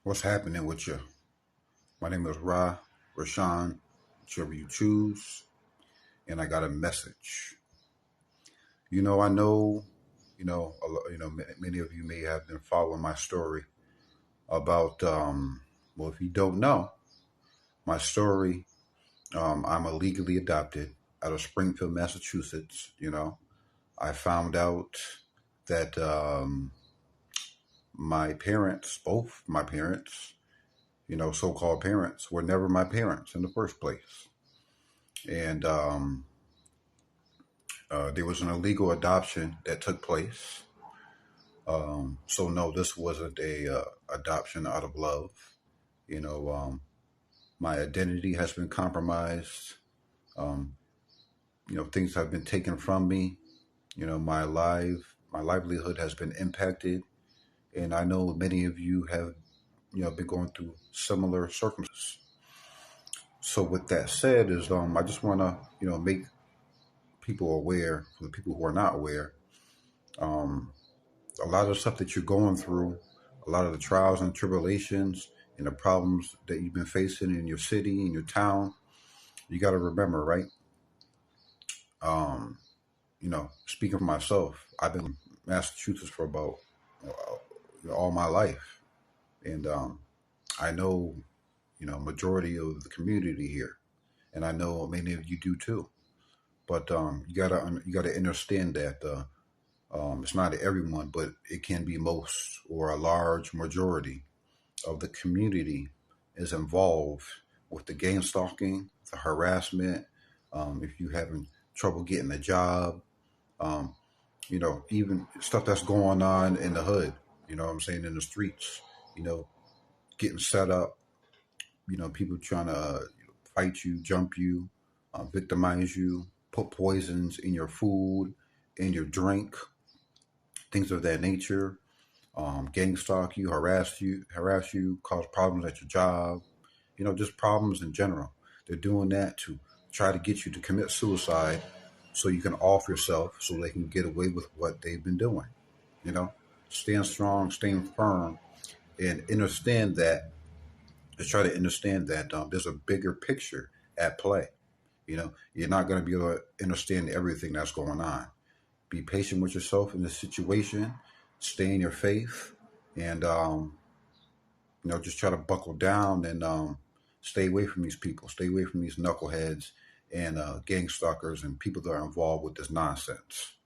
What's happening with you? My name is Rashawn, whichever you choose, and I got a message. I know, many of you may have been following my story about, well, if you don't know, my story, I'm illegally adopted out of Springfield, Massachusetts. I found out that my parents, both my parents, so-called parents, were never my parents in the first place. And there was an illegal adoption that took place. So no, this wasn't a adoption out of love. You know, my identity has been compromised. Um, things have been taken from me. My livelihood has been impacted, and I know many of you have, been going through similar circumstances. So with that said, I just want to, make people aware, for the people who are not aware, um, a lot of the stuff that you're going through, a lot of the trials and tribulations and the problems that you've been facing in your city, in your town, you got to remember, right? Um, Speaking for myself, I've been in Massachusetts for about all my life. And I know, majority of the community here. And I know many of you do too. But you gotta understand that it's not everyone, but it can be most or a large majority of the community is involved with the game stalking, the harassment. If you having trouble getting a job, um, even stuff that's going on in the hood. You know what I'm saying, in the streets. You know, getting set up. People trying to fight you, jump you, victimize you, put poisons in your food, in your drink, things of that nature. Gang stalk harass you, cause problems at your job, just problems in general. They're doing that to try to get you to commit suicide so you can off yourself so they can get away with what they've been doing. You know, stand strong, stand firm, and understand that, to try to understand that there's a bigger picture at play. You're not going to be able to understand everything that's going on. Be patient with yourself in this situation, stay in your faith, and just try to buckle down and stay away from these people, stay away from these knuckleheads and gang stalkers and people that are involved with this nonsense.